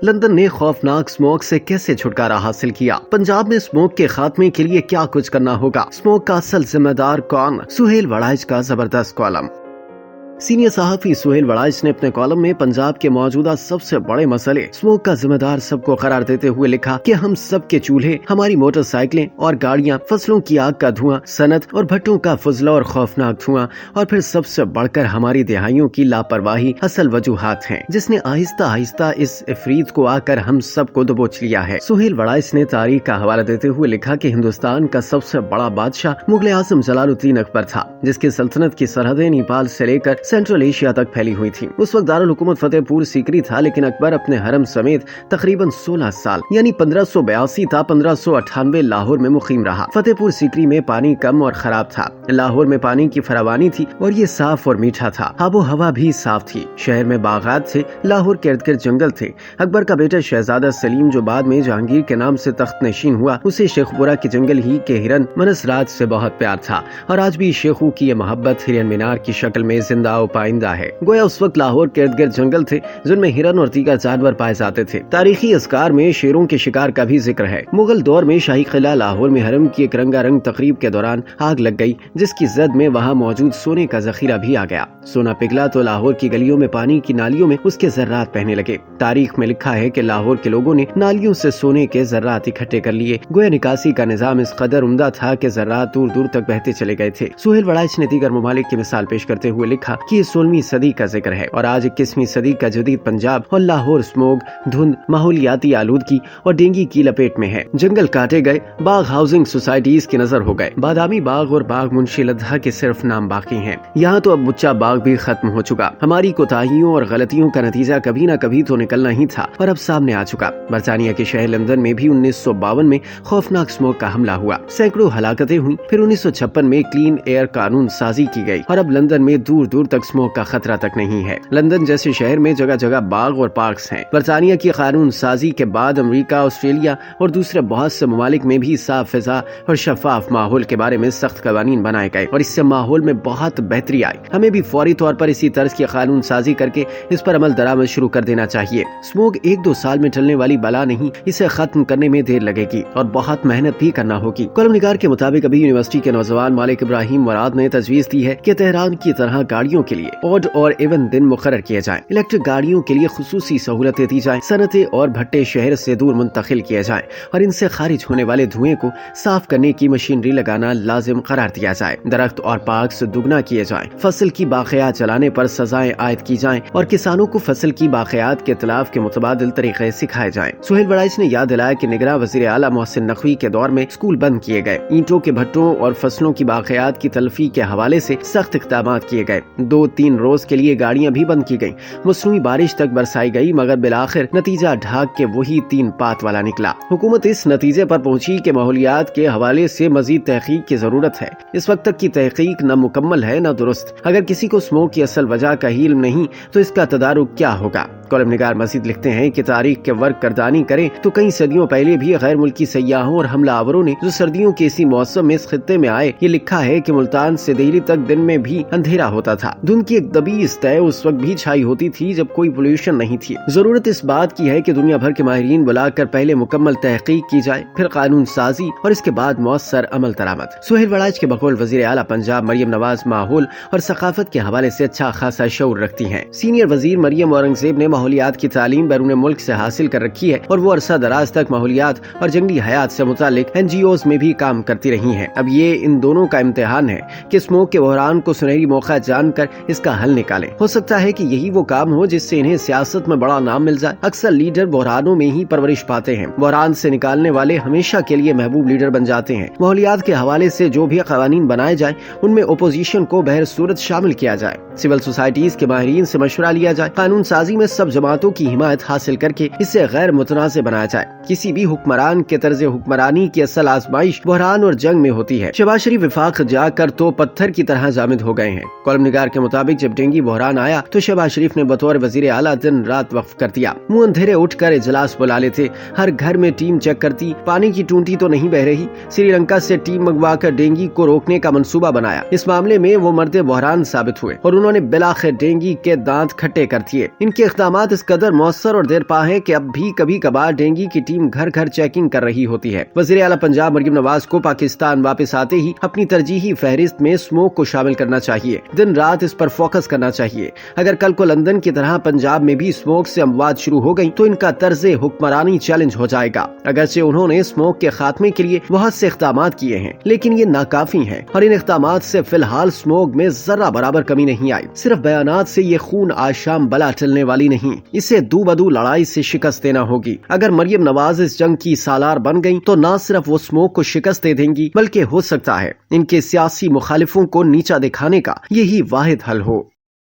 London نے خوفناک smog سے کیسے چھٹکارا حاصل کیا؟ پنجاب میں اسموگ کے خاتمے کے لیے کیا کچھ کرنا ہوگا؟ اسموگ کا اصل ذمہ دار کون؟ سہیل وڑائچ کا زبردست کالم۔ سینئر صحافی سہیل وڑائچ نے اپنے کالم میں پنجاب کے موجودہ سب سے بڑے مسئلے اسموگ کا ذمہ دار سب کو قرار دیتے ہوئے لکھا کہ ہم سب کے چولہے، ہماری موٹر سائیکلیں اور گاڑیاں، فصلوں کی آگ کا دھواں، صنعت اور بھٹوں کا فضلہ اور خوفناک دھواں، اور پھر سب سے بڑھ کر ہماری دہائیوں کی لاپرواہی اصل وجوہات ہیں جس نے آہستہ آہستہ اس افریت کو آ کر ہم سب کو دبوچ لیا ہے۔ سہیل وڑائچ نے تاریخ کا حوالہ دیتے ہوئے لکھا کہ ہندوستان کا سب سے بڑا بادشاہ مغل اعظم جلال الدین اکبر تھا، جس کی سلطنت کی سرحدیں نیپال سے لے کر سینٹرل ایشیا تک پھیلی ہوئی تھی۔ اس وقت دارالحکومت فتح پور سیکری تھا، لیکن اکبر اپنے حرم سمیت تقریباً 16 سال یعنی 1582 تا 1598 لاہور میں مقیم رہا۔ فتح پور سیکری میں پانی کم اور خراب تھا، لاہور میں پانی کی فراوانی تھی اور یہ صاف اور میٹھا تھا، آب و ہوا بھی صاف تھی، شہر میں باغات تھے، لاہور کے ارد گرد جنگل تھے۔ اکبر کا بیٹا شہزادہ سلیم جو بعد میں جہانگیر کے نام سے تخت نشین ہوا، اسے شیخ پورہ کے جنگل ہی کے ہرن منس راج سے بہت پیار تھا، اور آج بھی شیخو کی یہ محبت ہرن مینار کی شکل میں زندہ و پائندہ ہے۔ گویا اس وقت لاہور کے ارد گرد جنگل تھے جن میں ہرن اور دیگر جانور پائے جاتے تھے۔ تاریخی اذکار میں شیروں کے شکار کا بھی ذکر ہے۔ مغل دور میں شاہی قلعہ لاہور میں حرم کی ایک رنگا رنگ تقریب کے دوران آگ لگ گئی، جس کی زد میں وہاں موجود سونے کا ذخیرہ بھی آ گیا۔ سونا پگھلا تو لاہور کی گلیوں میں پانی کی نالیوں میں اس کے ذرات بہنے لگے۔ تاریخ میں لکھا ہے کہ لاہور کے لوگوں نے نالیوں سے سونے کے ذرات اکٹھے کر لیے، گویا نکاسی کا نظام اس قدر عمدہ تھا کہ ذرات دور دور تک بہتے چلے گئے تھے۔ سہیل وڑائچ نے دیگر ممالک کی مثال پیش کرتے ہوئے لکھا کہ یہ 16ویں صدی کا ذکر ہے اور آج 21ویں صدی کا جدید پنجاب اور لاہور اسموگ، دھند، ماحولیاتی آلودگی اور ڈینگی کی لپیٹ میں ہے۔ جنگل کاٹے گئے، باغ ہاؤسنگ سوسائٹیز کی نظر ہو گئے، بادامی باغ اور باغ منشی لدھا کے صرف نام باقی ہیں۔ یہاں تو اب بچہ باغ بھی ختم ہو چکا۔ ہماری کوتاہیوں اور غلطیوں کا نتیجہ کبھی نہ کبھی تو نکلنا ہی تھا اور اب سامنے آ چکا۔ برطانیہ کے شہر لندن میں بھی 1952 میں خوفناک اسموگ کا حملہ ہوا، سینکڑوں ہلاکتیں ہوئیں، پھر 1956 میں کلین ایئر قانون سازی کی گئی اور اب لندن میں دور دور تک اسموگ کا خطرہ تک نہیں ہے۔ لندن جیسے شہر میں جگہ جگہ باغ اور پارکس ہیں۔ برطانیہ کی قانون سازی کے بعد امریکہ، آسٹریلیا اور دوسرے بہت سے ممالک میں بھی صاف فضا اور شفاف ماحول کے بارے میں سخت قوانین بنائے گئے اور اس سے ماحول میں بہت بہتری آئی۔ ہمیں بھی فوری طور پر اسی طرز کی قانون سازی کر کے اس پر عمل درآمد شروع کر دینا چاہیے۔ اسموگ 1-2 سال میں ٹلنے والی بلا نہیں، اسے ختم کرنے میں دیر لگے گی اور بہت محنت بھی کرنا ہوگی۔ کالم نگار کے مطابق ابھی یونیورسٹی کے نوجوان مالک ابراہیم مراد نے تجویز دی ہے کہ تہران کی طرح گاڑیوں کے لیے اوڈ اور ایون دن مقرر کیے جائیں، الیکٹرک گاڑیوں کے لیے خصوصی سہولتیں دی جائیں، صنعتیں اور بھٹے شہر سے دور منتقل کیے جائیں اور ان سے خارج ہونے والے دھوئیں کو صاف کرنے کی مشینری لگانا لازم قرار دیا جائے، درخت اور پارکس دگنا کیے جائیں، فصل کی باقیات جلانے پر سزائیں عائد کی جائیں اور کسانوں کو فصل کی باقیات کے اتلاف کے متبادل طریقے سکھائے جائیں۔ سہیل وڑائچ نے یاد دلایا کہ نگراں وزیر اعلیٰ محسن نقوی کے دور میں اسکول بند کیے گئے، اینٹوں کے بھٹوں اور فصلوں کی باقیات کی تلفی کے حوالے سے سخت اقدامات کیے گئے، 2-3 روز کے لیے گاڑیاں بھی بند کی گئیں، مصنوعی بارش تک برسائی گئی، مگر بالآخر نتیجہ ڈھاک کے وہی 3 پات والا نکلا۔ حکومت اس نتیجے پر پہنچی کہ ماحولیات کے حوالے سے مزید تحقیق کی ضرورت ہے۔ اس وقت تک کی تحقیق نہ مکمل ہے نہ درست۔ اگر کسی کو اسموگ کی اصل وجہ کا علم نہیں تو اس کا تدارک کیا ہوگا؟ کالم نگار مزید لکھتے ہیں کہ تاریخ کے ورق کردانی کریں تو کئی صدیوں پہلے بھی غیر ملکی سیاحوں اور حملہ آوروں نے جو سردیوں کے اسی موسم میں اس خطے میں آئے، یہ لکھا ہے کہ ملتان سے دہلی تک دن میں بھی اندھیرا ہوتا تھا، دھند کی ایک دبی طے اس وقت بھی چھائی ہوتی تھی جب کوئی پولوشن نہیں تھی۔ ضرورت اس بات کی ہے کہ دنیا بھر کے ماہرین بلا کر پہلے مکمل تحقیق کی جائے، پھر قانون سازی اور اس کے بعد مؤثر عمل درآمد۔ سہیل وڑائچ کے بقول وزیر اعلیٰ پنجاب مریم نواز ماحول اور ثقافت کے حوالے سے اچھا خاصا شعور رکھتی ہیں۔ سینئر وزیر مریم اورنگزیب نے ماحولیات کی تعلیم بیرون ملک سے حاصل کر رکھی ہے اور وہ عرصہ دراز تک ماحولیات اور جنگلی حیات سے متعلق NGOs میں بھی کام کرتی رہی ہیں۔ اب یہ ان دونوں کا امتحان ہے کہ اسموگ کے بحران کو سنہری موقع جان کر اس کا حل نکالیں۔ ہو سکتا ہے کہ یہی وہ کام ہو جس سے انہیں سیاست میں بڑا نام مل جائے۔ اکثر لیڈر بحرانوں میں ہی پرورش پاتے ہیں، بحران سے نکالنے والے ہمیشہ کے لیے محبوب لیڈر بن جاتے ہیں۔ ماحولیات کے حوالے سے جو بھی قوانین بنائے جائیں ان میں اپوزیشن کو بہر صورت شامل کیا جائے، سول سوسائٹیز کے ماہرین سے مشورہ لیا جائے، قانون سازی میں سب جماعتوں کی حمایت حاصل کر کے اسے غیر متنازع بنایا جائے۔ کسی بھی حکمران کے طرز حکمرانی کی اصل آزمائش بحران اور جنگ میں ہوتی ہے۔ شہباز شریف وفاق جا کر تو پتھر کی طرح جامد ہو گئے ہیں۔ کالم نگار کے مطابق جب ڈینگی بحران آیا تو شہباز شریف نے بطور وزیر اعلیٰ دن رات وقف کر دیا، منہ اندھیرے اٹھ کر اجلاس بلا لیتے، ہر گھر میں ٹیم چیک کرتی، پانی کی ٹونٹی تو نہیں بہ رہی، سری لنکا سے ٹیم منگوا کر ڈینگی کو روکنے کا منصوبہ بنایا۔ اس معاملے میں وہ مرد بحران ثابت ہوئے اور انہوں نے بلاخر ڈینگی کے دانت کھٹے کر دیے۔ ان کے اقدامات اس قدر مؤثر اور دیر پا ہیں کہ اب بھی کبھی کبھار ڈینگی کی ٹیم گھر گھر چیکنگ کر رہی ہوتی ہے۔ وزیر اعلیٰ پنجاب مریم نواز کو پاکستان واپس آتے ہی اپنی ترجیحی فہرست میں اسموک کو شامل کرنا چاہیے، دن رات اس پر فوکس کرنا چاہیے۔ اگر کل کو لندن کی طرح پنجاب میں بھی اسموک سے اموات شروع ہو گئی تو ان کا طرز حکمرانی چیلنج ہو جائے گا۔ اگرچہ انہوں نے اسموک کے خاتمے کے لیے بہت سے اقدامات کیے ہیں لیکن یہ ناکافی ہیں اور ان اقدامات سے فی الحال اسموک میں ذرہ برابر کمی نہیں آئی۔ صرف بیانات سے یہ خون آج شام بلا ٹلنے والی نہیں، اسے دو بدو لڑائی سے شکست دینا ہوگی۔ اگر مریم نواز اس جنگ کی سالار بن گئی تو نہ صرف وہ اسموک کو شکست دے دیں گی بلکہ ہو سکتا ہے ان کے سیاسی مخالفوں کو نیچا دکھانے کا یہی واحد حل ہو۔